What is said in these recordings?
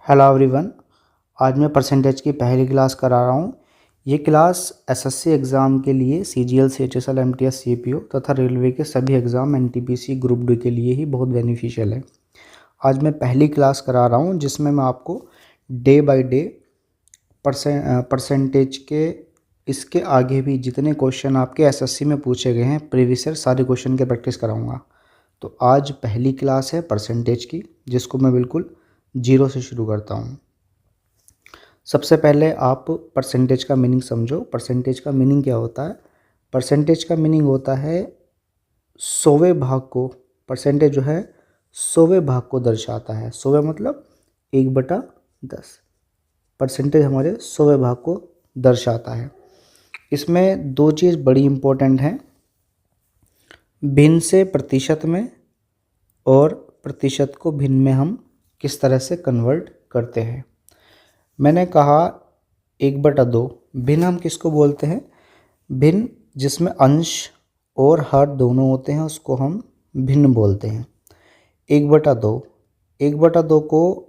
Hello everyone. आज मैं percentage की पहली क्लास करा रहा हूँ। ये क्लास एसएससी एग्ज़ाम के लिए सीजीएल, सीएचएसएल, एमटीएस, सीपीओ तथा रेलवे के सभी एग्ज़ाम एनटीपीसी ग्रुप डी के लिए ही बहुत बेनिफिशियल है। आज मैं पहली क्लास करा रहा हूँ जिसमें मैं आपको डे बाय डे परसेंटेज के इसके आगे भी जितने क्वेश्चन आपके एसएससी में पूछे गए हैं प्रीवियस ईयर सारे क्वेश्चन के प्रैक्टिस कराऊंगा। तो आज पहली क्लास है परसेंटेज की, जिसको मैं बिल्कुल जीरो से शुरू करता हूँ। सबसे पहले आप परसेंटेज का मीनिंग समझो। परसेंटेज का मीनिंग क्या होता है? परसेंटेज का मीनिंग होता है 100वें भाग को, परसेंटेज जो है 100वें भाग को दर्शाता है। 100वें मतलब 1/10। परसेंटेज हमारे 100वें भाग को दर्शाता है। इसमें दो चीज़ बड़ी इम्पोर्टेंट हैं, भिन्न से प्रतिशत में और प्रतिशत को भिन्न में हम किस तरह से कन्वर्ट करते हैं। मैंने कहा 1/2। भिन्न हम किसको बोलते हैं? भिन्न जिसमें अंश और हर दोनों होते हैं उसको हम भिन्न बोलते हैं। 1/2, 1/2 को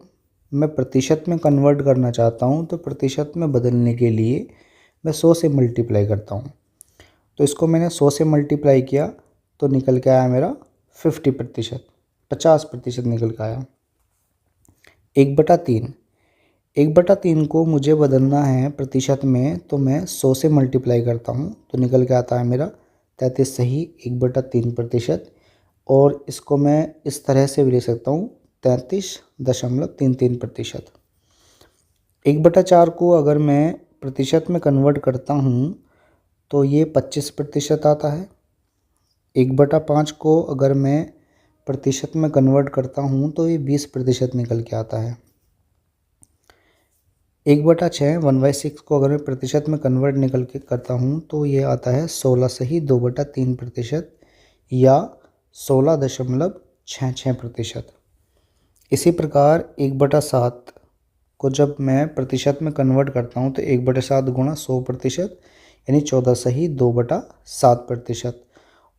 मैं प्रतिशत में कन्वर्ट करना चाहता हूँ तो प्रतिशत में बदलने के लिए मैं 100 से मल्टीप्लाई करता हूँ। तो इसको मैंने 100 से मल्टीप्लाई किया तो निकल के आया मेरा 50%, 50% निकल के आया। 1/3, 1/3 को मुझे बदलना है प्रतिशत में तो मैं 100 से मल्टीप्लाई करता हूँ तो निकल के आता है मेरा 33 सही 1/3%। और इसको मैं इस तरह से भी ले सकता हूँ 33.33%। 1/4 को अगर मैं प्रतिशत में कन्वर्ट करता हूँ तो ये 25% आता है। 1/5 को अगर मैं प्रतिशत में कन्वर्ट करता हूँ तो ये 20% निकल के आता है। 1/6, 1/6 को अगर मैं प्रतिशत में कन्वर्ट निकल के करता हूँ तो ये आता है 16 सही 2/3% या 16.66%। इसी प्रकार 1/7 को जब मैं प्रतिशत में कन्वर्ट करता हूँ तो 1/7 गुणा 100% यानी 14 सही 2/7%।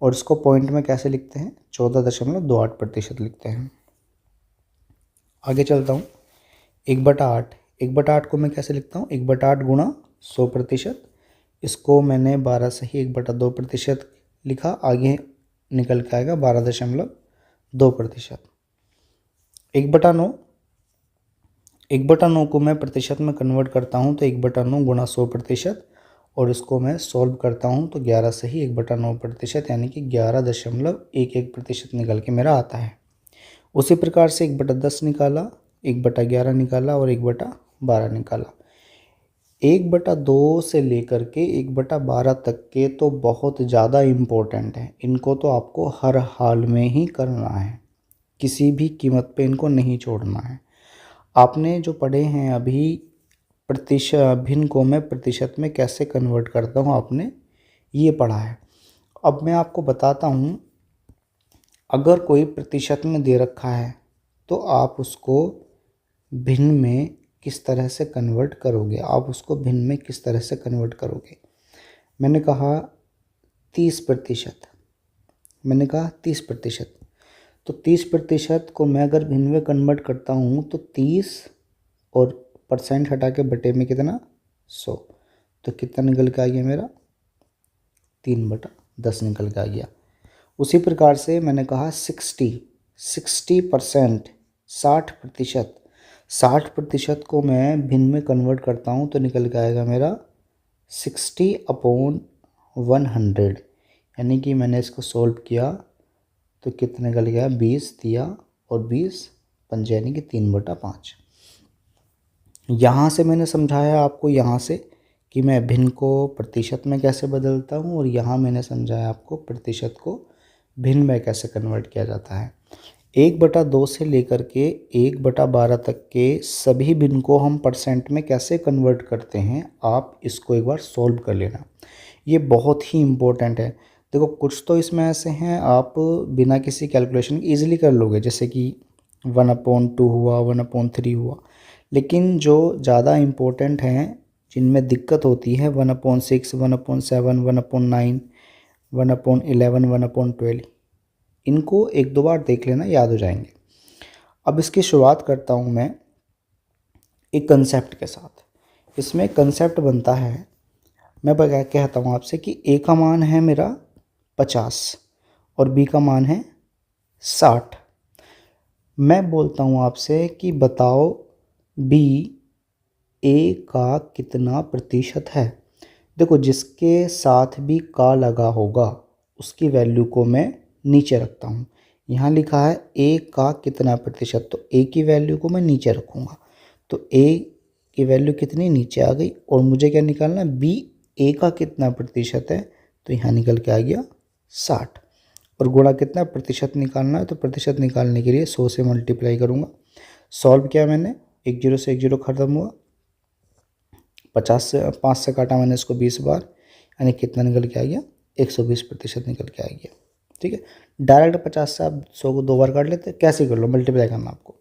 और इसको पॉइंट में कैसे लिखते हैं? 14.28% लिखते हैं। आगे चलता हूँ। 1/8, 1/8 को मैं कैसे लिखता हूँ? 1/8 गुणा 100%। इसको मैंने 12 सही 1/2% लिखा, आगे निकल के आएगा 12.2%। 1/9, 1/9 को मैं प्रतिशत में कन्वर्ट करता हूँ तो 1/9 गुणा 100% और इसको मैं सॉल्व करता हूँ तो 11 सही 1/9% यानी कि 11.11% निकल के मेरा आता है। उसी प्रकार से 1/10 निकाला, 1/11 निकाला और 1/12 निकाला। 1/2 से लेकर के 1/12 तक के तो बहुत ज़्यादा इम्पोर्टेंट हैं। इनको तो आपको हर हाल में ही करना है, किसी भी कीमत पे इनको नहीं छोड़ना है। आपने जो पढ़े हैं अभी प्रतिशत भिन्न को मैं प्रतिशत में कैसे कन्वर्ट करता हूँ, आपने ये पढ़ा है। अब मैं आपको बताता हूँ, अगर कोई प्रतिशत में दे रखा है तो आप उसको भिन्न में किस तरह से कन्वर्ट करोगे, आप उसको भिन्न में किस तरह से कन्वर्ट करोगे। मैंने कहा 30%, मैंने कहा 30%, तो 30% को मैं अगर भिन्न में कन्वर्ट करता हूँ तो 30 और परसेंट हटा के बटे में कितना 100, तो कितना निकल के आ गया मेरा 3/10 निकल के आ गया। उसी प्रकार से मैंने कहा 60% 60%, 60% को मैं भिन्न में कन्वर्ट करता हूँ तो निकल के आएगा मेरा 60/100 यानी कि मैंने इसको सॉल्व किया तो कितना निकल गया 20 दिया और 20 पंजे यानी कि 3/5। यहाँ से मैंने समझाया आपको, यहाँ से कि मैं भिन्न को प्रतिशत में कैसे बदलता हूँ और यहाँ मैंने समझाया आपको प्रतिशत को भिन्न में कैसे कन्वर्ट किया जाता है। 1/2 से लेकर के 1/12 तक के सभी भिन्न को हम परसेंट में कैसे कन्वर्ट करते हैं, आप इसको एक बार सॉल्व कर लेना, ये बहुत ही इम्पोर्टेंट है। देखो कुछ तो इसमें ऐसे हैं आप बिना किसी कैलकुलेशन ईजिली कर लोगे, जैसे कि 1/2 हुआ, 1/3 हुआ, लेकिन जो ज़्यादा इम्पोर्टेंट हैं जिनमें दिक्कत होती है 1/6, 1/7, 1/9, 1/11, 1/12, इनको एक दो बार देख लेना, याद हो जाएंगे। अब इसकी शुरुआत करता हूँ मैं एक कंसेप्ट के साथ। इसमें कंसेप्ट बनता है, मैं बता कहता हूँ आपसे कि ए का मान है मेरा 50 और बी का मान है 60। मैं बोलता हूँ आपसे कि बताओ बी ए का कितना प्रतिशत है। देखो, जिसके साथ भी का लगा होगा उसकी वैल्यू को मैं नीचे रखता हूँ। यहाँ लिखा है ए का कितना प्रतिशत, तो ए की वैल्यू को मैं नीचे रखूँगा। तो ए की वैल्यू कितनी नीचे आ गई, और मुझे क्या निकालना है, बी ए का कितना प्रतिशत है, तो यहाँ निकल के आ गया 60। और गुणा कितना प्रतिशत निकालना है, तो प्रतिशत निकालने के लिए 100 से मल्टीप्लाई करूँगा। सॉल्व किया मैंने, एक जीरो से एक जीरो खत्म हुआ, 5 से काटा मैंने इसको 20 बार, यानी कितना निकल के आ गया, 120% निकल के आ गया। ठीक है, डायरेक्ट 50 से आप 100 को 2 बार काट लेते, कैसे कर लो, मल्टीप्लाई करना आपको।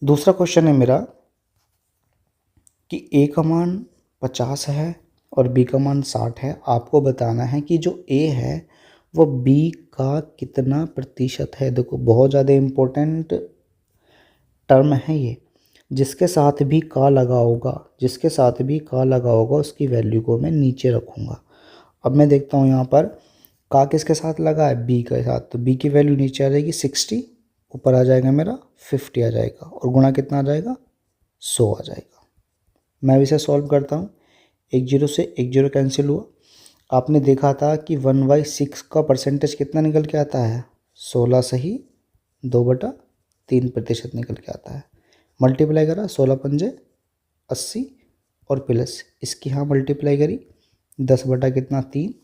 दूसरा क्वेश्चन है मेरा कि ए का मान 50 है और बी का मान 60 है। आपको बताना है कि जो ए है वो बी का कितना प्रतिशत है। देखो, बहुत ज़्यादा इम्पोर्टेंट टर्म है ये। जिसके साथ भी का लगा होगा, जिसके साथ भी का लगा होगा उसकी वैल्यू को मैं नीचे रखूँगा। अब मैं देखता हूँ यहाँ पर का किसके साथ लगा है, बी के साथ, तो बी की वैल्यू नीचे आ जाएगी 60, ऊपर आ जाएगा मेरा 50 आ जाएगा, और गुणा कितना आ जाएगा, 100 आ जाएगा। मैं इसे सॉल्व करता हूँ, एक जीरो से एक जीरो कैंसिल हुआ। आपने देखा था कि 1/6 का परसेंटेज कितना निकल के आता है, 16 सही 2/3% निकल के आता है। मल्टीप्लाई करा, 16 पंजे 80 और प्लस इसकी यहाँ मल्टीप्लाई करी 10 बटा कितना 3।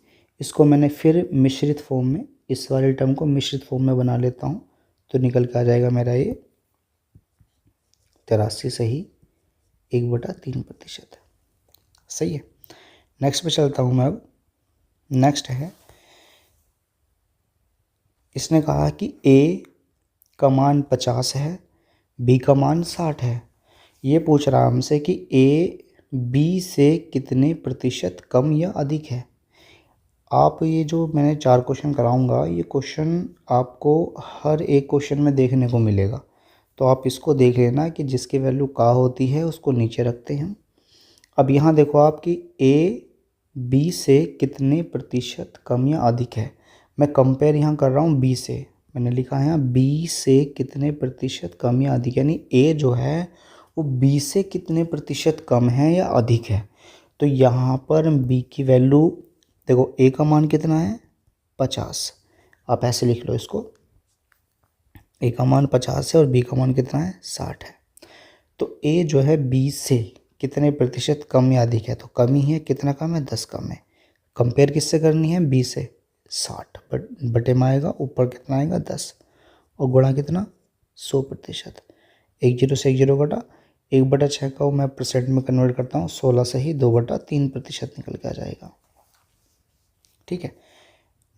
इसको मैंने फिर मिश्रित फॉर्म में, इस वाले टर्म को मिश्रित फॉर्म में बना लेता हूँ, तो निकल के आ जाएगा मेरा ये 83 सही 1/3%। सही है। नेक्स्ट पे चलता हूँ मैं। अब नेक्स्ट है, इसने कहा कि ए का मान 50 है, बी का मान 60 है। ये पूछ रहा हमसे कि ए बी से कितने प्रतिशत कम या अधिक है। आप ये जो मैंने 4 क्वेश्चन कराऊंगा, ये क्वेश्चन आपको हर एक क्वेश्चन में देखने को मिलेगा, तो आप इसको देख लेना कि जिसकी वैल्यू का होती है उसको नीचे रखते हैं। अब यहाँ देखो आप कि ए बी से कितने प्रतिशत कम या अधिक है। मैं कंपेयर यहाँ कर रहा हूँ बी से, मैंने लिखा है यहाँ बी से कितने प्रतिशत कम या अधिक, यानी ए जो है वो बी से कितने प्रतिशत कम है या अधिक है। तो यहाँ पर बी की वैल्यू देखो, ए का मान कितना है 50, आप ऐसे लिख लो इसको, ए का मान 50 है और बी का मान कितना है 60 है। तो ए जो है बी से कितने प्रतिशत कम या अधिक है, तो कम ही है, कितना कम है 10 कम है। कंपेयर किससे करनी है, बी से, 60 बटे में आएगा, ऊपर कितना आएगा 10, और गुणा कितना 100%। एक जीरो से एक जीरो कटा, 1/6 का मैं परसेंट में कन्वर्ट करता हूँ, 16 से ही 2/3% निकल के आ जाएगा। ठीक है,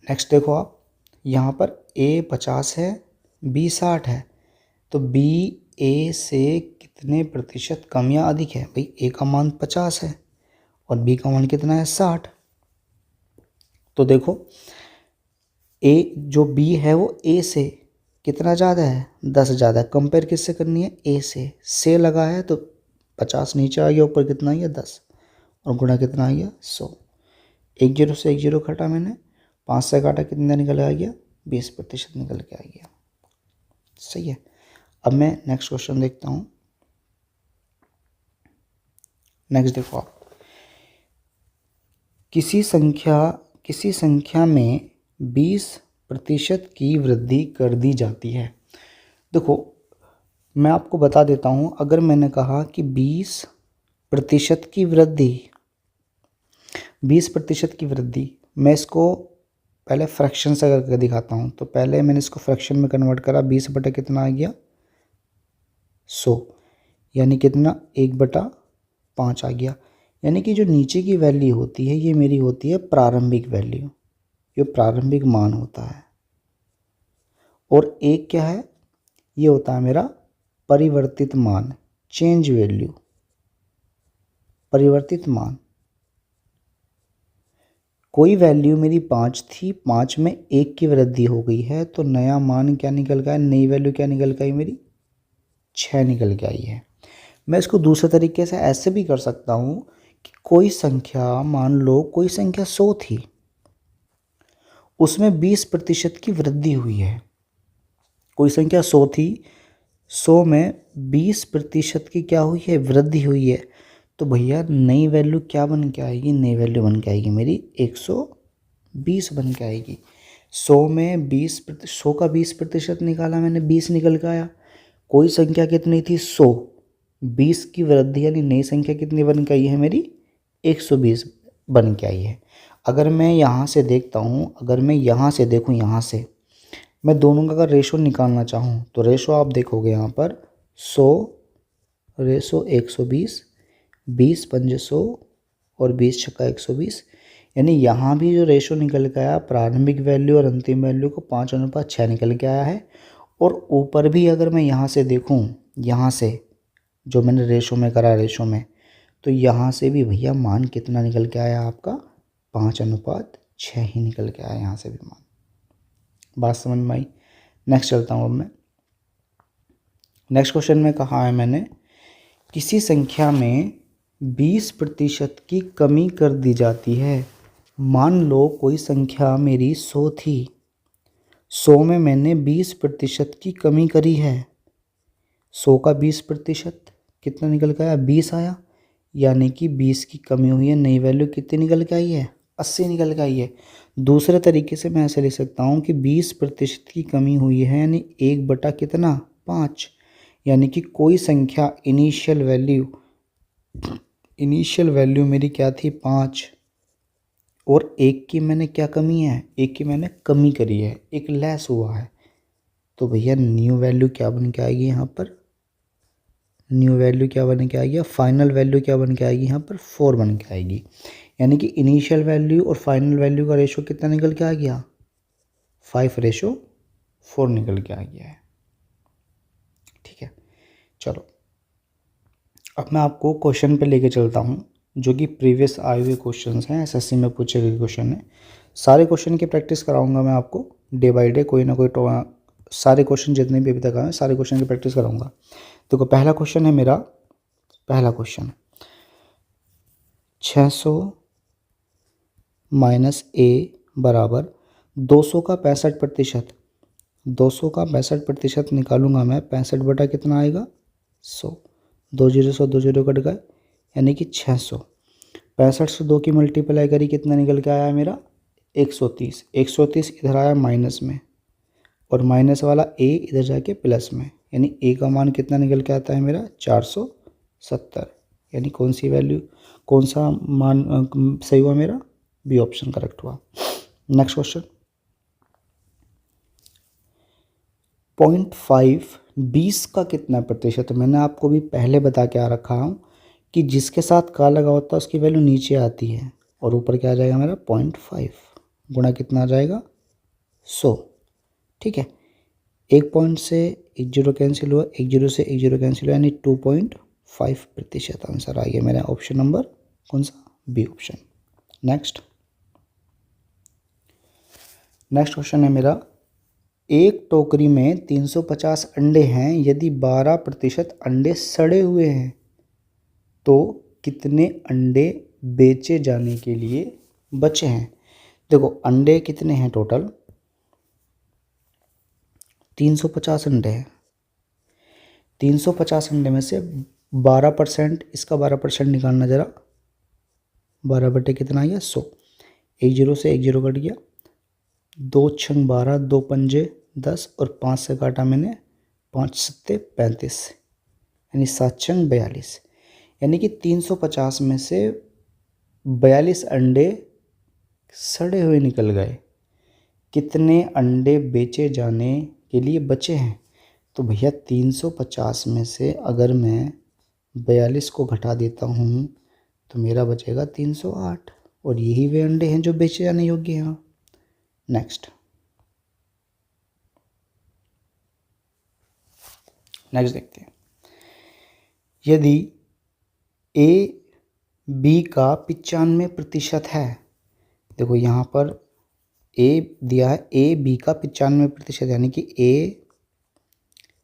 नेक्स्ट देखो आप, यहाँ पर ए 50 है, बी 60 है, तो बी ए से कितने प्रतिशत कम या अधिक है। भाई ए का मान 50 है और बी का मान कितना है 60। तो देखो, ए जो बी है वो ए से कितना ज़्यादा है, 10 ज़्यादा है। कंपेयर किससे करनी है, ए से लगा है, तो 50 नीचे आ गया, ऊपर कितना आ गया 10, और गुणा कितना आ गया 100। एक जीरो से एक जीरो घटा मैंने, 5 से काटा, कितना निकल आ गया 20% निकल के आ गया। सही है। अब मैं नेक्स्ट क्वेश्चन देखता हूँ। नेक्स्ट देखो आप, किसी संख्या में 20% की वृद्धि कर दी जाती है। देखो, मैं आपको बता देता हूँ, अगर मैंने कहा कि 20% की वृद्धि, 20% की वृद्धि, मैं इसको पहले फ्रैक्शन से करके दिखाता हूँ। तो पहले मैंने इसको फ्रैक्शन में कन्वर्ट करा, 20 बटा कितना आ गया 100, यानी कितना 1/5 आ गया। यानी कि जो नीचे की वैल्यू होती है ये मेरी होती है प्रारंभिक वैल्यू, ये प्रारंभिक मान होता है, और एक क्या है, ये होता है मेरा परिवर्तित मान, चेंज वैल्यू, परिवर्तित मान। कोई वैल्यू मेरी 5 थी, 5 में 1 की वृद्धि हो गई है, तो नया मान क्या निकल गया, नई वैल्यू क्या निकल गई मेरी 6 निकल के आई है। मैं इसको दूसरे तरीके से ऐसे भी कर सकता हूँ कि कोई संख्या, मान लो कोई संख्या 100 थी, उसमें 20% की वृद्धि हुई है। कोई संख्या 100 थी, 100 में 20% की क्या हुई है, वृद्धि हुई है। तो भैया नई वैल्यू क्या बन के आएगी, नई वैल्यू बन के आएगी मेरी 120 बन के आएगी। 100 में 100 का 20% निकाला मैंने, 20 निकल के आया। कोई संख्या कितनी थी, 100, 20 की वृद्धि यानी नई संख्या कितनी बन के आई है मेरी, 120 बन के आई है। अगर मैं यहाँ से देखता हूँ, अगर मैं यहाँ से देखूँ, यहाँ से मैं दोनों का अगर रेशो निकालना चाहूँ तो रेशो आप देखोगे यहाँ पर 100 रेशो 120, 20 पंजे 100 और 20 छक्का 120, यानी यहाँ भी जो रेशो निकल के आया प्रारंभिक वैल्यू और अंतिम वैल्यू को 5:6 निकल के आया है। और ऊपर भी अगर मैं यहाँ से देखूँ, यहाँ से जो मैंने रेशो में करा, रेशो में, तो यहाँ से भी भैया मान कितना निकल के आया आपका, 5:6 ही निकल के आया यहाँ से भी मान। बात समझ में आई। नेक्स्ट चलता हूँ अब मैं। नेक्स्ट क्वेश्चन में कहा है मैंने, किसी संख्या में 20% की कमी कर दी जाती है। मान लो कोई संख्या मेरी 100 थी, 100 में मैंने 20% की कमी करी है। 100 का 20% कितना निकल के आया, 20 आया, यानी कि 20 की कमी हुई है। नई वैल्यू कितनी निकल के आई है, 80 निकल के आई है। दूसरे तरीके से मैं ऐसे लिख सकता हूँ कि 20% की कमी हुई है, यानी 1 बटा कितना, 5, यानी कि कोई संख्या इनिशियल वैल्यू मेरी क्या थी, 5, और 1 की मैंने क्या कमी है, 1 की मैंने कमी करी है, एक लेस हुआ है। तो भैया न्यू वैल्यू क्या बन के आएगी यहाँ पर, न्यू वैल्यू क्या बन के आएगी, फाइनल वैल्यू क्या बन के आएगी यहाँ पर, 4 बन के आएगी। यानी कि इनिशियल वैल्यू और फाइनल वैल्यू का रेशो कितना निकल के आ गया, 5:4 निकल के आ गया है। ठीक है, चलो अब मैं आपको क्वेश्चन पे लेके चलता हूँ, जो कि प्रीवियस आए हुए क्वेश्चन हैं, एसएससी में पूछे गए क्वेश्चन हैं। सारे क्वेश्चन की प्रैक्टिस कराऊंगा मैं आपको डे बाय डे, कोई ना कोई सारे क्वेश्चन जितने भी अभी तक आए सारे क्वेश्चन की प्रैक्टिस कराऊंगा। तो पहला क्वेश्चन है मेरा, पहला क्वेश्चन 600 माइनस ए बराबर 200 का 65%। 200 का 65% निकालूंगा मैं, 65 बटा कितना आएगा, 100, 2 जीरो 100 2 जीरो कट गए, यानी कि 600। 65 से 2 की मल्टीप्लाई करी, कितना निकल के आया मेरा, 130। 130 इधर आया माइनस में, और माइनस वाला ए इधर जाके प्लस में, यानी ए का मान कितना निकल के आता है मेरा, 470। यानी कौन सी वैल्यू, कौन सा मान सही हुआ मेरा, बी ऑप्शन करेक्ट हुआ। नेक्स्ट क्वेश्चन 0.5 20 का कितना प्रतिशत। मैंने आपको भी पहले बता के आ रखा हूँ कि जिसके साथ का लगा होता है उसकी वैल्यू नीचे आती है, और ऊपर क्या आ जाएगा मेरा, 0.5 गुणा कितना आ जाएगा, 100। ठीक है, 1 पॉइंट से 1 जीरो कैंसिल हुआ, 1 जीरो से 1 जीरो कैंसिल हुआ, यानी 2.5% आंसर आ गया मेरा, ऑप्शन नंबर कौन सा, बी ऑप्शन। नेक्स्ट क्वेश्चन है मेरा, एक टोकरी में 350 अंडे हैं, यदि 12% अंडे सड़े हुए हैं तो कितने अंडे बेचे जाने के लिए बचे हैं। देखो अंडे कितने हैं टोटल, 350 अंडे हैं। 350 अंडे में से 12%, इसका 12% निकालना ज़रा, 12 बटे कितना आ गया, 100। 1 जीरो से 1 जीरो कट गया, 2 छंग 12, 2 पंजे 10, और 5 से काटा मैंने, 5 सत्ते 35, यानी 7 छंग 42, यानी कि 350 में से 42 अंडे सड़े हुए निकल गए। कितने अंडे बेचे जाने के लिए बचे हैं। तो भैया 350 में से अगर मैं 42 को घटा देता हूँ तो मेरा बचेगा 308, और यही वे अंडे हैं जो बेचे जाने योग्य हैं। नेक्स्ट देखते हैं, यदि ए बी का 95% है। देखो यहाँ पर ए दिया है, ए बी का 95%, यानी कि ए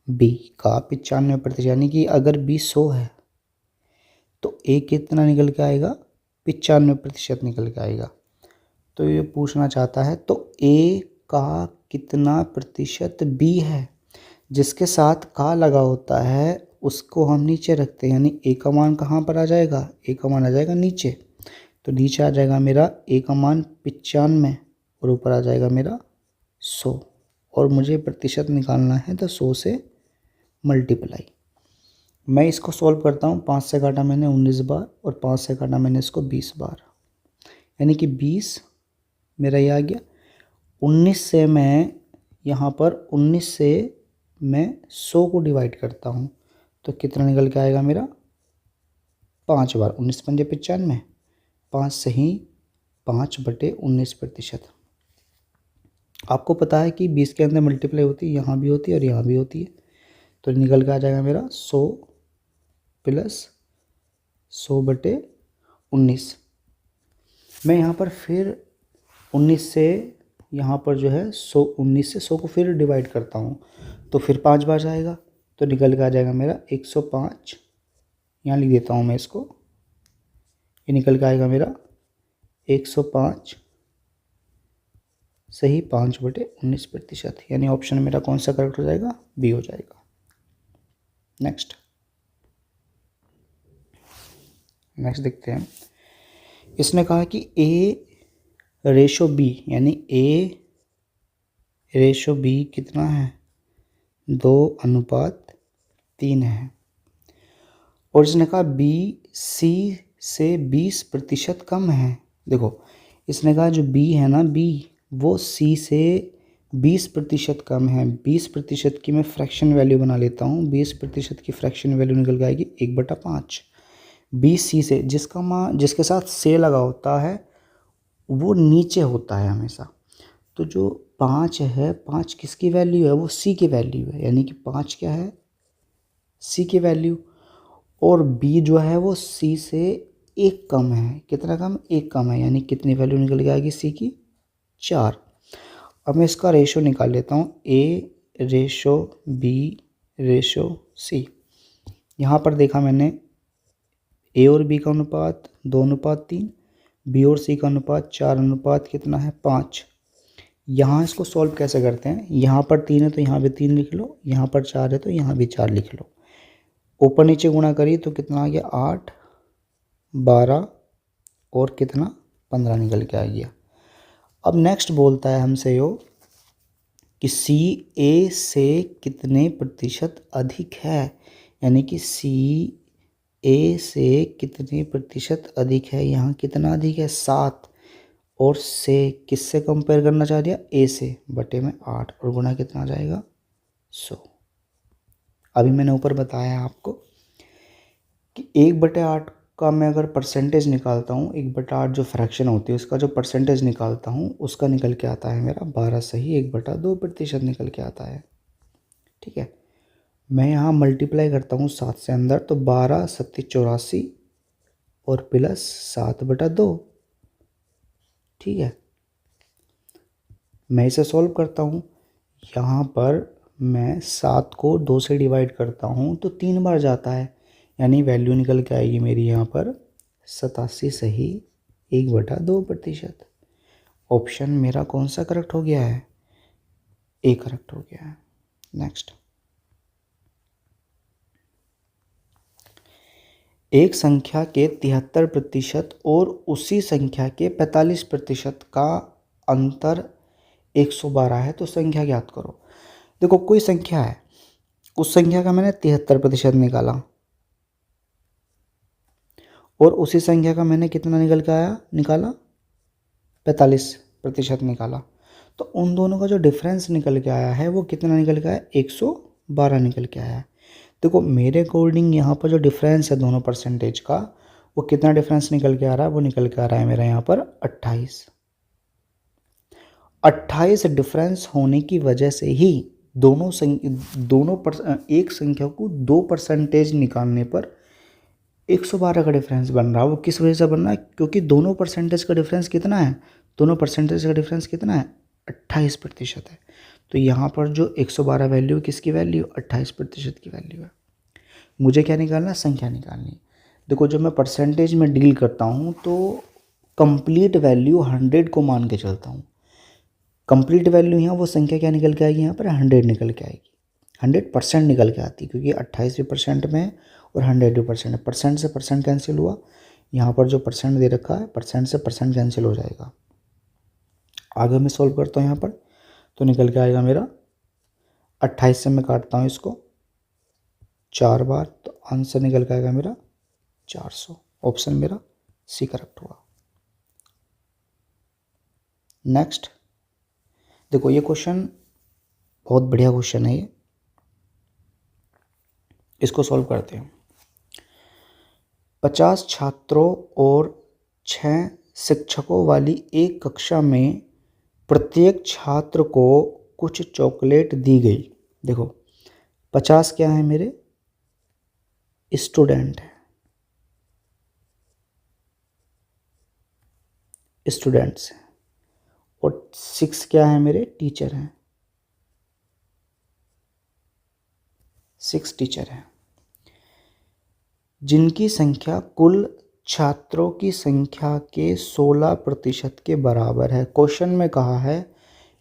बी का 95%, यानी कि अगर बी 100 है तो ए कितना निकल के आएगा, 95% निकल के आएगा। तो ये पूछना चाहता है तो ए का कितना प्रतिशत बी है, जिसके साथ का लगा होता है उसको हम नीचे रखते हैं, यानी ए का मान कहाँ पर आ जाएगा, ए का मान आ जाएगा नीचे। तो नीचे आ जाएगा मेरा ए का मान 95 और ऊपर आ जाएगा मेरा 100, और मुझे प्रतिशत निकालना है तो 100 से मल्टीप्लाई। मैं इसको सॉल्व करता हूँ। 5 से काटा मैंने 19 बार और 5 से काटा मैंने इसको 20 बार, यानी कि 20 मेरा ये आ गया। 19 से मैं यहाँ पर 19 से मैं 100 को डिवाइड करता हूँ तो कितना निकल के आएगा मेरा, 5 बार। 19 पंजे 95, 5 से ही 5/19%। आपको पता है कि 20 के अंदर मल्टीप्लाई होती है, यहाँ भी होती है और यहाँ भी होती है, तो निकल के आ जाएगा मेरा 100 प्लस 100/19। मैं यहाँ पर फिर 19 से यहाँ पर जो है 19 से 100 को फिर डिवाइड करता हूँ तो फिर 5 बार जाएगा, तो निकल के आ जाएगा मेरा 105। यहाँ लिख देता हूँ मैं इसको, ये निकल के आएगा मेरा 105 सही 5/19%, यानी ऑप्शन मेरा कौन सा करेक्ट हो जाएगा, बी हो जाएगा। नेक्स्ट देखते हैं। इसने कहा कि ए रेशो बी, यानी ए रेशो बी कितना है, 2:3 है, और इसने कहा बी सी से 20% कम है। देखो इसने कहा जो बी है ना, बी वो सी से 20% कम है। 20% की मैं फ्रैक्शन वैल्यू बना लेता हूँ। 20% की फ्रैक्शन वैल्यू निकल के आएगी 1/5। बी सी से, जिसके साथ से लगा होता है वो नीचे होता है हमेशा। तो जो 5 है, 5 किसकी वैल्यू है, वो सी की वैल्यू है, यानी कि 5 क्या है, सी की वैल्यू। और बी जो है वो सी से 1 कम है। कितना कम, 1 कम है, यानी कितनी वैल्यू निकल के आएगी, सी की 4। अब मैं इसका रेशो निकाल लेता हूँ, ए रेशो बी रेशो सी। यहाँ पर देखा मैंने ए और बी का अनुपात 2:3, बी और सी का अनुपात 4 कितना है, 5। यहाँ इसको सॉल्व कैसे करते हैं, यहाँ पर 3 है तो यहाँ भी 3 लिख लो, यहाँ पर 4 है तो यहाँ भी 4 लिख लो। ऊपर नीचे गुणा करिए तो कितना आ गया, 8, 12 और कितना 15 निकल के आ गया। अब नेक्स्ट बोलता है हमसे यो कि सी ए से कितने प्रतिशत अधिक है, यानी कि सी ए से कितने प्रतिशत अधिक है। यहाँ कितना अधिक है, 7, और से किससे कंपेयर करना चाह दिया, ए से, बटे में 8 और गुणा कितना आ जाएगा, 100। अभी मैंने ऊपर बताया आपको कि 1/8 का मैं अगर परसेंटेज निकालता हूँ, 1/8 जो फ्रैक्शन होती है उसका जो परसेंटेज निकालता हूँ उसका निकल के आता है मेरा 12 सही 1/2% निकल के आता है। ठीक है, मैं यहाँ मल्टीप्लाई करता हूँ 7 से अंदर, तो 12 7 84 और प्लस 7/2। ठीक है, मैं इसे सॉल्व करता हूँ। यहाँ पर मैं 7 को 2 से डिवाइड करता हूँ तो 3 बार जाता है, यानी वैल्यू निकल के आएगी मेरी यहाँ पर 87 सही 1/2%। ऑप्शन मेरा कौन सा करेक्ट हो गया है, ए करेक्ट हो गया है। नेक्स्ट, एक संख्या के 73% और उसी संख्या के 45% का अंतर 112 है, तो संख्या ज्ञात करो। देखो कोई संख्या है, उस संख्या का मैंने 73% निकाला और उसी संख्या का मैंने कितना निकाला 45% निकाला, तो उन दोनों का जो डिफरेंस निकल के आया है वो कितना निकल के आया, 112 निकल के आया है। देखो मेरे अकॉर्डिंग यहाँ पर जो डिफरेंस है दोनों परसेंटेज का, वो कितना डिफरेंस निकल के आ रहा है, वो निकल के आ रहा है मेरा यहाँ पर 28 डिफरेंस होने की वजह से ही एक संख्या को 2% निकालने पर 112 का डिफरेंस बन रहा है। वो किस वजह से बन रहा है, क्योंकि दोनों परसेंटेज का डिफरेंस कितना है, 28% है। तो यहाँ पर जो 112 वैल्यू किसकी वैल्यू, 28% की वैल्यू है। मुझे क्या निकालना है, संख्या निकालनी। देखो जब मैं परसेंटेज में डील करता हूँ तो कंप्लीट वैल्यू 100 को मान के चलता हूँ। कंप्लीट वैल्यू यहाँ वो संख्या क्या निकल के आएगी, यहाँ पर 100 निकल के आएगी, 100% निकल के आती, क्योंकि 28% में है और 100% है। परसेंट से परसेंट कैंसिल हुआ, यहाँ पर जो परसेंट दे रखा है परसेंट से परसेंट कैंसिल हो जाएगा। आगे मैं सॉल्व करता हूँ यहाँ पर, तो निकल के आएगा मेरा 28 से मैं काटता हूँ इसको 4 बार, तो आंसर निकल के आएगा मेरा 400। ऑप्शन मेरा सी करेक्ट हुआ। नेक्स्ट देखो ये क्वेश्चन बहुत बढ़िया क्वेश्चन है ये, इसको सॉल्व करते हैं। 50 छात्रों और 6 शिक्षकों वाली एक कक्षा में प्रत्येक छात्र को कुछ चॉकलेट दी गई। देखो 50 क्या है मेरे स्टूडेंट है, स्टूडेंट्स हैं, और 6 क्या है मेरे टीचर हैं, 6 टीचर हैं, जिनकी संख्या कुल छात्रों की संख्या के 16% के बराबर है। क्वेश्चन में कहा है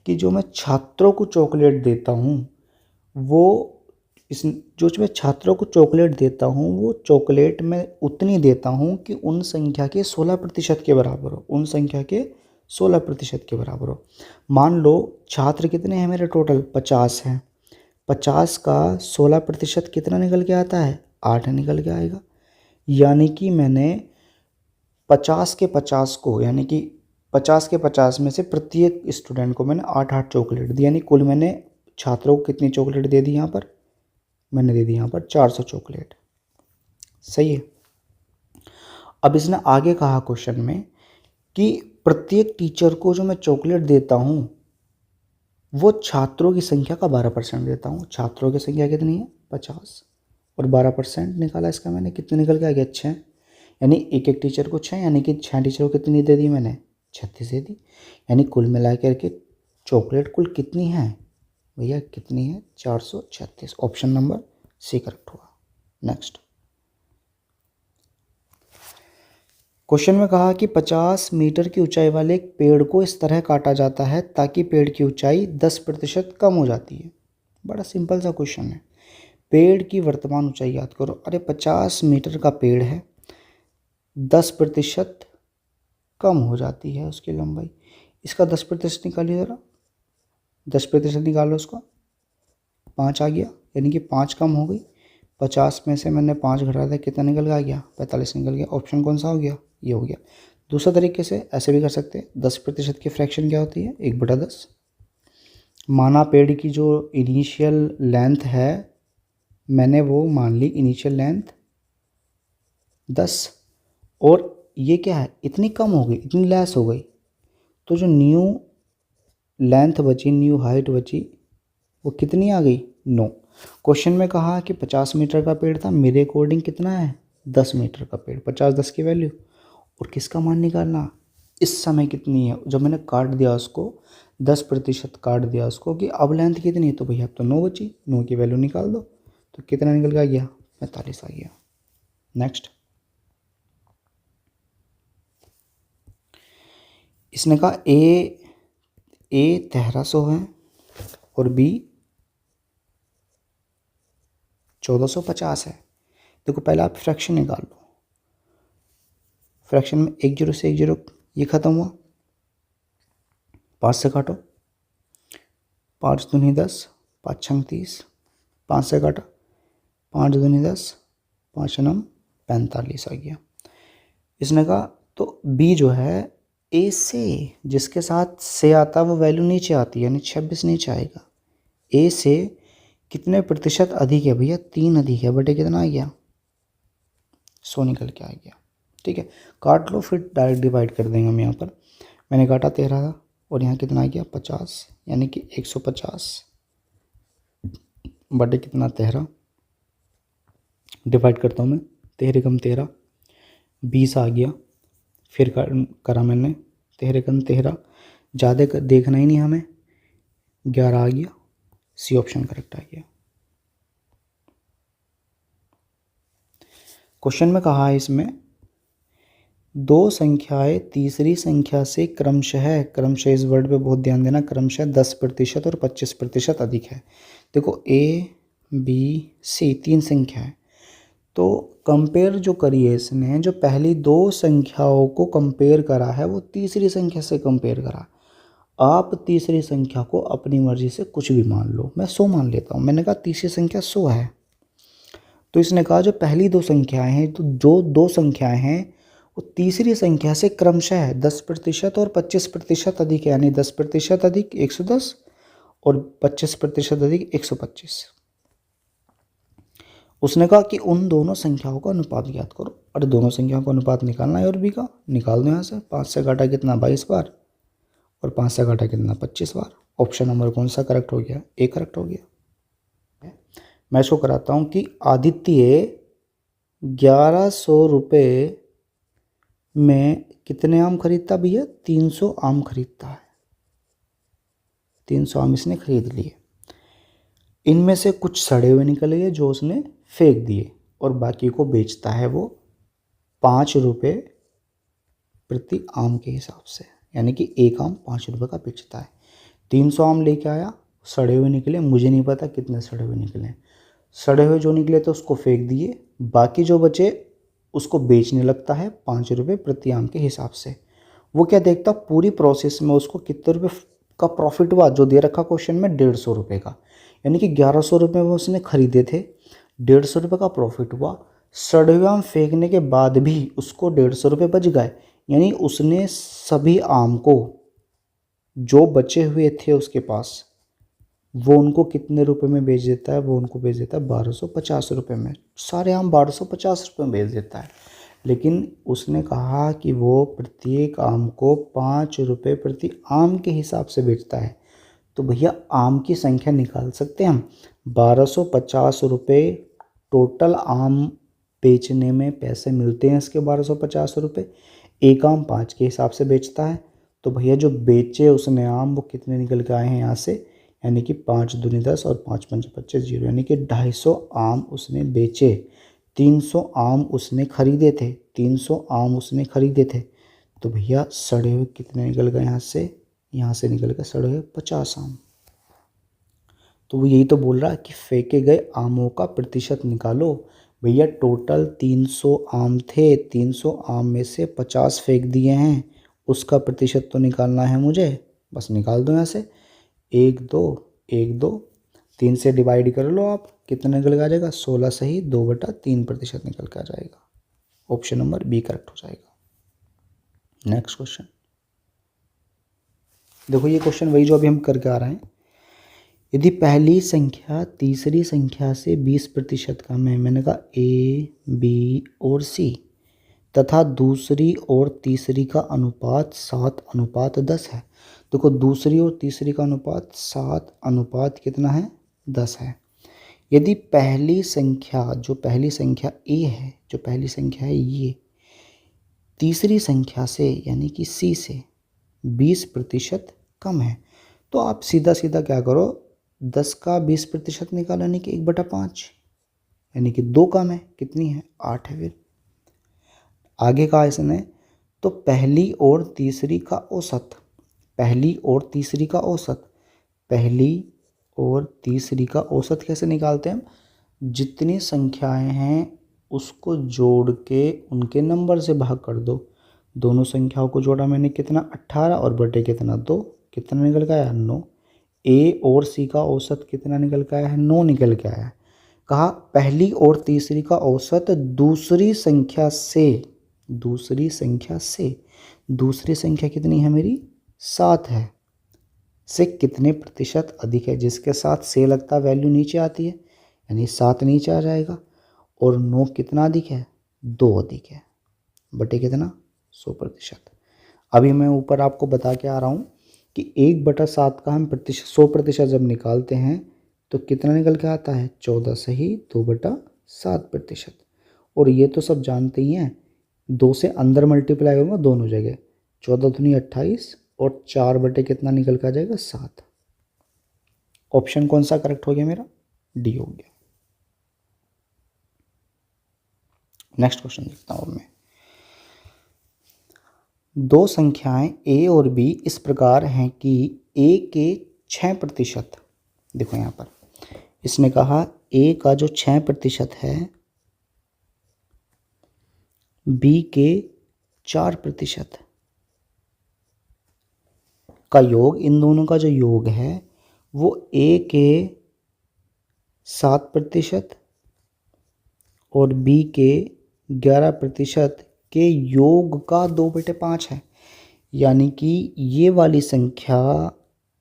कि जो मैं छात्रों को चॉकलेट देता हूँ वो जो मैं छात्रों को चॉकलेट देता हूँ वो चॉकलेट मैं उतनी देता हूँ कि उन संख्या के 16% के बराबर हो, उन संख्या के 16% के बराबर हो। मान लो छात्र कितने हैं मेरे, टोटल 50 हैं, 50 का 16% कितना निकल के आता है, 8 निकल के आएगा। यानी कि मैंने 50 के 50 को, यानी कि 50 के 50 में से प्रत्येक स्टूडेंट को मैंने 8 चॉकलेट दी, यानी कुल मैंने छात्रों को कितनी चॉकलेट दे दी, यहाँ पर मैंने दे दी यहाँ पर 400 चॉकलेट। सही है। अब इसने आगे कहा क्वेश्चन में कि प्रत्येक टीचर को जो मैं चॉकलेट देता हूँ वो छात्रों की संख्या का 12% देता हूँ। छात्रों की संख्या कितनी है 50 और 12% निकाला इसका मैंने, कितने निकल के आ गया 6, यानी एक एक टीचर को 6, यानी कि 6 टीचर को कितनी दे दी मैंने 36 दे दी। यानी कुल मिला करके चॉकलेट कुल कितनी है भैया, कितनी है 436। ऑप्शन नंबर सी करेक्ट हुआ। नेक्स्ट क्वेश्चन में कहा कि 50 मीटर की ऊंचाई वाले एक पेड़ को इस तरह काटा जाता है ताकि पेड़ की ऊंचाई 10% कम हो जाती है। बड़ा सिंपल सा क्वेश्चन है। पेड़ की वर्तमान ऊंचाई याद करो। अरे 50 मीटर का पेड़ है, 10% कम हो जाती है उसकी लंबाई। इसका 10% निकालिए ज़रा, 10% निकालो उसका, 5 आ गया, यानी कि 5 कम हो गई। 50 में से मैंने 5 घटा दिया, कितना निकल के आ गया 45 निकल गया। ऑप्शन कौन सा हो गया, ये हो गया। दूसरा तरीके से ऐसे भी कर सकते हैं, 10% की फ्रैक्शन क्या होती है 1/10। माना पेड़ की जो इनिशियल लेंथ है मैंने वो मान ली इनिशियल लेंथ 10, और ये क्या है इतनी कम हो गई, इतनी लेस हो गई, तो जो न्यू लेंथ बची, न्यू हाइट बची, वो कितनी आ गई 9। क्वेश्चन में कहा कि 50 मीटर का पेड़ था, मेरे अकॉर्डिंग कितना है 10 मीटर का पेड़, 50 10 की वैल्यू, और किसका मान निकालना इस समय कितनी है। जब मैंने काट दिया उसको 10% काट दिया उसको कि अब लेंथ कितनी है, तो भैया अब तो 9 बची, 9 की वैल्यू निकाल दो, तो कितना निकल के आ गया 45 आ गया। नेक्स्ट इसने कहा ए 1300 है और बी 1450 है। देखो पहले आप फ्रैक्शन निकाल लो। फ्रैक्शन में 1 0 से 1 0 ये ख़त्म हुआ, 5 से काटो, 5 दूनी 10, 5 छंग 30, 5 से काटा, 5 दूनी 10, 5 नम 45 आ गया। इसने कहा तो बी जो है ए से, जिसके साथ से आता वो वैल्यू नीचे आती है, यानी 26 नीचे आएगा। ए से कितने प्रतिशत अधिक है भैया, 3 अधिक है, बटे कितना आ गया 100 निकल के आ गया। ठीक है, काट लो फिर डायरेक्ट डिवाइड कर देंगे हम। यहाँ पर मैंने काटा 13 था और यहाँ कितना आ गया 50, यानी कि 150 बटे कितना 13, डिवाइड करता हूँ मैं, 13 कम 13 20 आ गया। फिर करा मैंने 13 कम 13, ज़्यादा देखना ही नहीं हमें, 11 आ गया। सी ऑप्शन करेक्ट आ गया। क्वेश्चन में कहा है इसमें दो संख्याएं तीसरी संख्या से क्रमशः इस वर्ड पे बहुत ध्यान देना, क्रमशः 10% और 25% अधिक है। देखो ए बी सी तीन संख्या है, तो कंपेयर जो करी है इसने, जो पहली दो संख्याओं को कंपेयर करा है वो तीसरी संख्या से कंपेयर करा। आप तीसरी संख्या को अपनी मर्जी से कुछ भी मान लो, मैं 100 मान लेता हूँ। मैंने कहा तीसरी संख्या 100 है, तो इसने कहा जो पहली दो संख्याएं हैं, तो जो दो संख्याएं हैं वो तीसरी संख्या से क्रमशः 10% और 25% अधिक है, यानी 10% अधिक 110 और 25% अधिक 125। उसने कहा कि उन दोनों संख्याओं का अनुपात ज्ञात करो। और दोनों संख्याओं का अनुपात निकालना है और बी का निकाल दो यहाँ से। 5 से घटा कितना 22 बार और 5 से घटा कितना 25 बार। ऑप्शन नंबर कौन सा करेक्ट हो गया? ए करेक्ट हो गया। मैं इसको कराता हूँ कि आदित्य 1100 रुपये में कितने आम खरीदता भैया? 300 आम खरीदता है। 300 आम इसने खरीद लिए। इनमें से कुछ सड़े हुए निकल गए जो उसने फेंक दिए और बाकी को बेचता है वो 5 रुपये प्रति आम के हिसाब से, यानी कि एक आम 5 रुपये का बेचता है। 300 आम लेके आया, सड़े हुए निकले, मुझे नहीं पता कितने सड़े हुए निकले। सड़े हुए जो निकले तो उसको फेंक दिए, बाकी जो बचे उसको बेचने लगता है 5 रुपये प्रति आम के हिसाब से। वो क्या देखता, पूरी प्रोसेस में उसको कितने रुपये का प्रॉफिट हुआ, जो दे रखा क्वेश्चन में 150 रुपये का, यानी कि 1100 रुपये में उसने खरीदे थे, 150 रुपये का प्रॉफिट हुआ। सड़े हुए आम फेंकने के बाद भी उसको 150 रुपये बच गए, यानी उसने सभी आम को जो बचे हुए थे उसके पास, वो उनको कितने रुपए में बेच देता है? वो उनको बेच देता है 1250 रुपये में। सारे आम 1250 रुपये में बेच देता है। लेकिन उसने कहा कि वो प्रत्येक आम को 5 रुपये प्रति आम के हिसाब से बेचता है। तो भैया आम की संख्या निकाल सकते हैं हम। 1250 रुपये टोटल आम बेचने में पैसे मिलते हैं इसके 1250 रुपये। एक आम 5 के हिसाब से बेचता है, तो भैया जो बेचे उसने आम वो कितने निकल के आए हैं यहाँ से, यानी कि 5 दूनी 10 और 5 पंच 25 0, यानी कि 250 आम उसने बेचे। 300 आम उसने खरीदे थे, 300 आम उसने खरीदे थे, तो भैया सड़े हुए कितने निकल गए यहाँ से निकल गए सड़े हुए 50 आम। तो वो यही तो बोल रहा है कि फेंके गए आमों का प्रतिशत निकालो। भैया टोटल 300 आम थे, 300 आम में से 50 फेंक दिए हैं, उसका प्रतिशत तो निकालना है मुझे। बस निकाल दो यहाँ से, 1 2 1 2, 3 से डिवाइड कर लो आप, कितना निकल के आ जाएगा? 16 सही 2/3% निकल के आ जाएगा। ऑप्शन नंबर बी करेक्ट हो जाएगा। नेक्स्ट क्वेश्चन देखो, ये क्वेश्चन वही जो अभी हम करके आ रहे हैं। यदि पहली संख्या तीसरी संख्या से 20% कम है, मैंने कहा ए बी और सी, तथा दूसरी और तीसरी का अनुपात 7:10 है। देखो दूसरी और तीसरी का अनुपात 7 कितना है? 10 है। यदि पहली संख्या जो पहली संख्या ए है, जो पहली संख्या है ये, तीसरी संख्या से यानी कि सी से 20% कम है, तो आप सीधा सीधा क्या करो, 10 का 20% निकालो, यानी कि 1/5, यानी कि 2 कम है, कितनी है? 8 है। फिर आगे कहा इसने, तो पहली और तीसरी का औसत, पहली और तीसरी का औसत, पहली और तीसरी का औसत कैसे निकालते हैं हम? जितनी संख्याएं हैं उसको जोड़ के उनके नंबर से भाग कर दो। दोनों संख्याओं को जोड़ा मैंने, कितना? 18 और बटे कितना? 2, कितना निकल के आया? 9। ए और सी का औसत कितना निकल के आया है? 9 निकल के आया है। कहा पहली और तीसरी का औसत दूसरी संख्या से, दूसरी संख्या कितनी है मेरी? 7 है, से कितने प्रतिशत अधिक है? जिसके साथ से लगता वैल्यू नीचे आती है, यानी 7 नीचे आ जाएगा। और 9 कितना अधिक है? 2 अधिक है, बटे कितना? 100%। अभी मैं ऊपर आपको बता के आ रहा हूँ कि 1/7 का हम 100% जब निकालते हैं तो कितना निकल के आता है? 14 सही 2/7%। और ये तो सब जानते ही हैं, 2 से अंदर मल्टीप्लाई करूँगा दोनों जगह, 14 दूनी 28 और 4 बटे कितना निकल के आ जाएगा? 7। ऑप्शन कौन सा करेक्ट हो गया मेरा? डी हो गया। नेक्स्ट क्वेश्चन देखता हूँ मैं। दो संख्याएं a और b इस प्रकार हैं कि a के 6%, देखो यहाँ पर इसने कहा a का जो 6% है b के 4% का योग, इन दोनों का जो योग है वो a के 7% और b के 11% के योग का 2/5 है। यानी कि ये वाली संख्या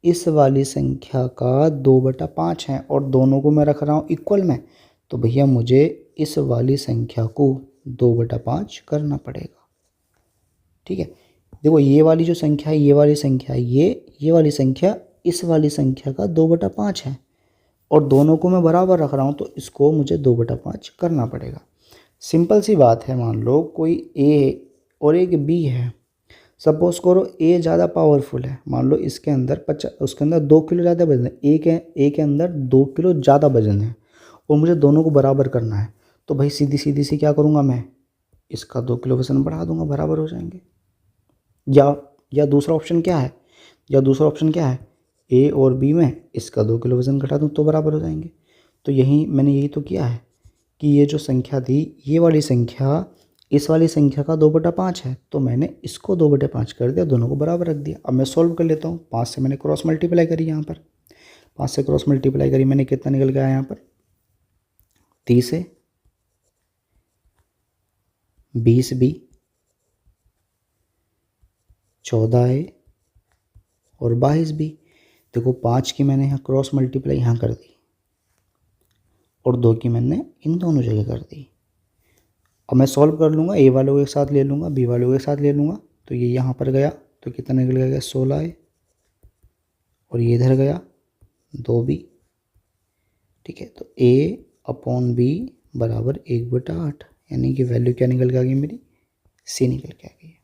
इस वाली संख्या का 2/5 है और दोनों को मैं रख रहा हूँ इक्वल में, तो भैया मुझे इस वाली संख्या को 2/5 करना पड़ेगा। ठीक है, देखो ये वाली जो संख्या है, ये वाली संख्या, ये वाली संख्या इस वाली संख्या का 2/5 है और दोनों को मैं बराबर रख रहा हूँ, तो इसको मुझे 2/5 करना पड़ेगा। सिंपल सी बात है, मान लो कोई a और एक b है। सपोज करो a ज़्यादा पावरफुल है, मान लो इसके अंदर उसके अंदर 2 किलो ज़्यादा वजन है, a के अंदर 2 किलो ज़्यादा वजन है और मुझे दोनों को बराबर करना है, तो भाई सीधी सीधी सी क्या करूँगा मैं, इसका 2 किलो वजन बढ़ा दूंगा, बराबर हो जाएंगे। या दूसरा ऑप्शन क्या है, a और b में इसका 2 किलो वजन घटा दूँ तो बराबर हो जाएंगे। तो मैंने यही तो किया है कि ये जो संख्या थी, ये वाली संख्या इस वाली संख्या का 2/5 है, तो मैंने इसको 2/5 कर दिया, दोनों को बराबर रख दिया। अब मैं सॉल्व कर लेता हूँ। 5 से मैंने क्रॉस मल्टीप्लाई करी, यहाँ पर 5 से क्रॉस मल्टीप्लाई करी मैंने, कितना निकल गया यहाँ पर 30 है, 20 भी, 14 है और 22 भी। देखो 5 की मैंने यहाँ क्रॉस मल्टीप्लाई यहाँ कर दी और 2 की मैंने इन दोनों जगह कर दी। अब मैं सॉल्व कर लूँगा, ए वालों को एक साथ ले लूँगा, बी वालों को एक साथ ले लूँगा, तो ये यहाँ पर गया तो कितना निकल गया 16 है और ये इधर गया 2 भी। ठीक है, तो a/b बराबर 1/8, यानी कि वैल्यू क्या निकल के आ गई मेरी, सी निकल के आ गई।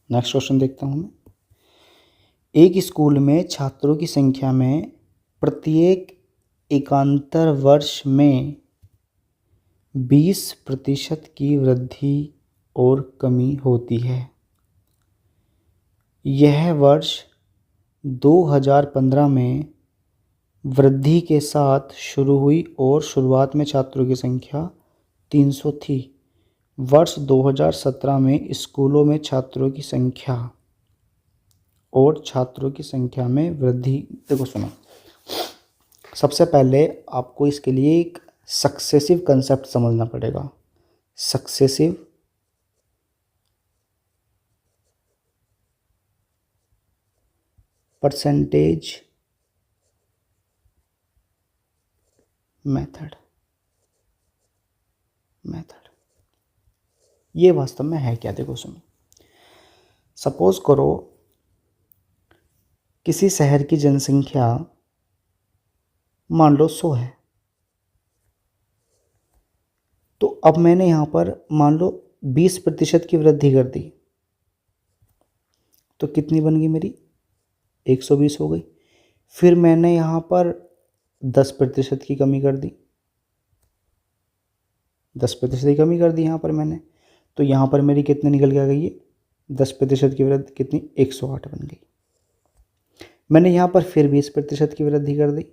नेक्स्ट क्वेश्चन देखता हूँ मैं। एक स्कूल में छात्रों की संख्या में प्रत्येक एकांतर वर्ष में 20% की वृद्धि और कमी होती है। यह वर्ष 2015 में वृद्धि के साथ शुरू हुई और शुरुआत में छात्रों की संख्या 300 थी। वर्ष 2017 में स्कूलों में छात्रों की संख्या और छात्रों की संख्या में वृद्धि, देखो सुनो, सबसे पहले आपको इसके लिए एक सक्सेसिव कंसेप्ट समझना पड़ेगा। सक्सेसिव परसेंटेज मेथड ये वास्तव में है क्या, देखो सुनो। सपोज करो किसी शहर की जनसंख्या मान लो 100 है, तो अब मैंने यहाँ पर मान लो 20% की वृद्धि कर दी, तो कितनी बन गई मेरी 120 हो गई। फिर मैंने यहाँ पर 10% की कमी कर दी, 10% की कमी कर दी यहाँ पर मैंने, तो यहाँ पर मेरी कितने निकल के आ गई है, 10% की वृद्धि कितनी 108 बन गई। मैंने यहाँ पर फिर 20% की वृद्धि कर दी।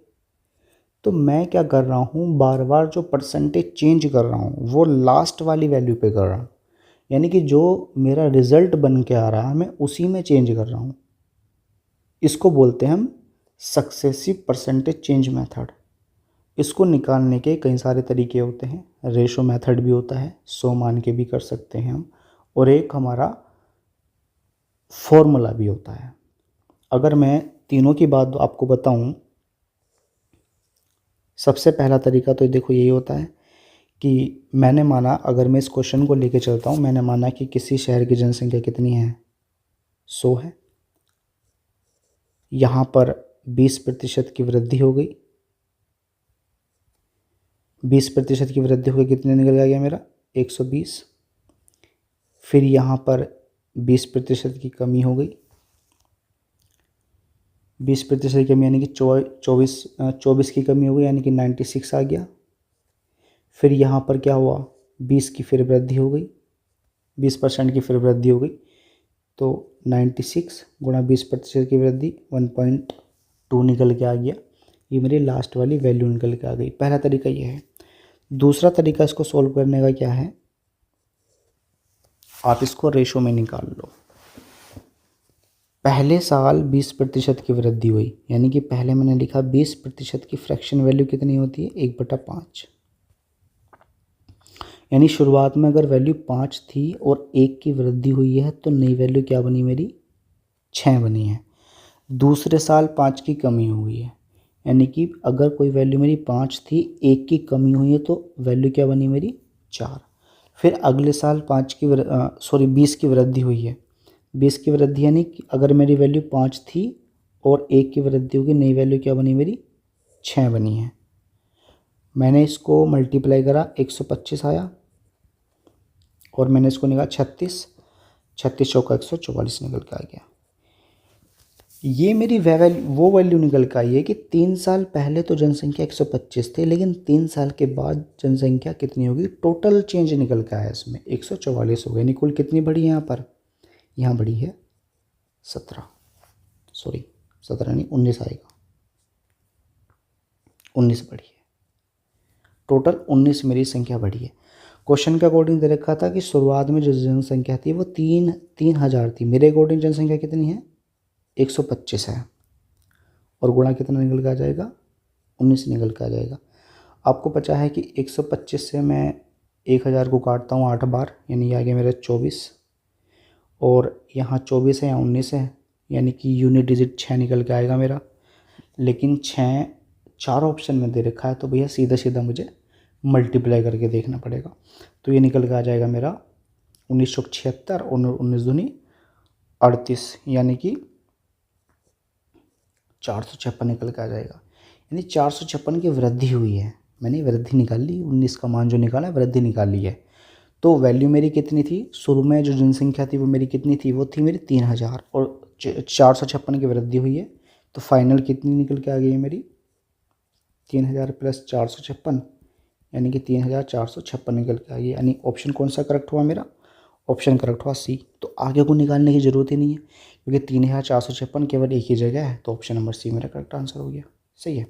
तो मैं क्या कर रहा हूँ, बार बार जो परसेंटेज चेंज कर रहा हूँ वो लास्ट वाली वैल्यू पे कर रहा हूँ, यानी कि जो मेरा रिज़ल्ट बन के आ रहा है मैं उसी में चेंज कर रहा हूँ। इसको बोलते हैं हम सक्सेसिव परसेंटेज चेंज मेथड। इसको निकालने के कई सारे तरीके होते हैं, रेशो मेथड भी होता है, 100 मान के भी कर सकते हैं हम, और एक हमारा फॉर्मूला भी होता है। अगर मैं तीनों की बात आपको बताऊं, सबसे पहला तरीका तो देखो यही होता है कि मैंने माना, अगर मैं इस क्वेश्चन को लेके चलता हूं, मैंने माना कि किसी शहर की जनसंख्या कितनी है 100 है, यहाँ पर 20% की वृद्धि हो गई, 20% की वृद्धि होकर कितने निकल गया मेरा 120। फिर यहाँ पर 20% की कमी हो गई, 20% की कमी यानी कि 24 की कमी हो गई यानी कि 96 आ गया। फिर यहाँ पर क्या हुआ, 20 की फिर वृद्धि हो गई, 20% की फिर वृद्धि हो गई, तो 96 गुणा 20% की वृद्धि 1.2 निकल के आ गया। ये मेरी लास्ट वाली वैल्यू निकल के आ गई। पहला तरीका ये है। दूसरा तरीका इसको सॉल्व करने का क्या है, आप इसको रेशो में निकाल लो। पहले साल 20% की वृद्धि हुई, यानी कि पहले मैंने लिखा 20% की फ्रैक्शन वैल्यू कितनी होती है, 1/5। यानी शुरुआत में अगर वैल्यू 5 थी और 1 की वृद्धि हुई है तो नई वैल्यू क्या बनी मेरी, 6 बनी है। दूसरे साल 5 की कमी हुई है, यानी कि अगर कोई वैल्यू मेरी 5 थी, 1 की कमी हुई है तो वैल्यू क्या बनी मेरी, 4। फिर अगले साल 20 की वृद्धि हुई है। 20 की वृद्धि यानी कि अगर मेरी वैल्यू 5 थी और 1 की वृद्धि होगी, नई वैल्यू क्या बनी मेरी, 6 बनी है। मैंने इसको मल्टीप्लाई करा, 125 आया और मैंने इसको निकाला 36 चौका 144 निकल के आ गया। ये मेरी वो वैल्यू निकल के आई है कि 3 साल पहले तो जनसंख्या 125 थी, लेकिन 3 साल के बाद जनसंख्या कितनी होगी, टोटल चेंज निकल के आया इसमें 144 हो गई। यानी कुल कितनी बढ़ी है यहाँ पर, यहाँ बढ़ी है 17 नहीं 19 आएगा, 19 बढ़ी है, टोटल 19 मेरी संख्या बढ़ी है। क्वेश्चन के अकॉर्डिंग दे रखा था कि शुरुआत में जो जनसंख्या थी वो 3,000 थी। मेरे अकॉर्डिंग जनसंख्या कितनी है, 125 है, और गुणा कितना निकल के आ जाएगा, 19 निकल के आ जाएगा। आपको पता है कि 125 से मैं 1000 को काटता हूँ 8 बार, यानी आ गया मेरा 24, और यहाँ 24 है, यहाँ 19 है, यानी कि यूनिट डिजिट 6 निकल के आएगा मेरा। लेकिन 6 4 ऑप्शन में दे रखा है, तो भैया सीधा सीधा मुझे मल्टीप्लाई करके देखना पड़ेगा। तो ये निकल के आ जाएगा मेरा 1976 और 19 दूनी 38, यानी कि 456 निकल के आ जाएगा। यानी 456 की वृद्धि हुई है, मैंने वृद्धि निकाल ली, 19 का मान जो निकाला है वृद्धि निकाल ली है। तो वैल्यू मेरी कितनी थी, शुरू में जो जनसंख्या थी वो मेरी कितनी थी, वो थी मेरी 3000, और 456 की वृद्धि हुई है, तो फाइनल कितनी निकल के आ गई है मेरी, 3000 प्लस 456, यानी कि 3456 निकल के आ गई। यानी ऑप्शन कौन सा करेक्ट हुआ मेरा, ऑप्शन करेक्ट हुआ सी। तो आगे को निकालने की ज़रूरत ही नहीं है, क्योंकि 3456 केवल एक ही जगह है, तो ऑप्शन नंबर सी मेरा करेक्ट आंसर हो गया। सही है।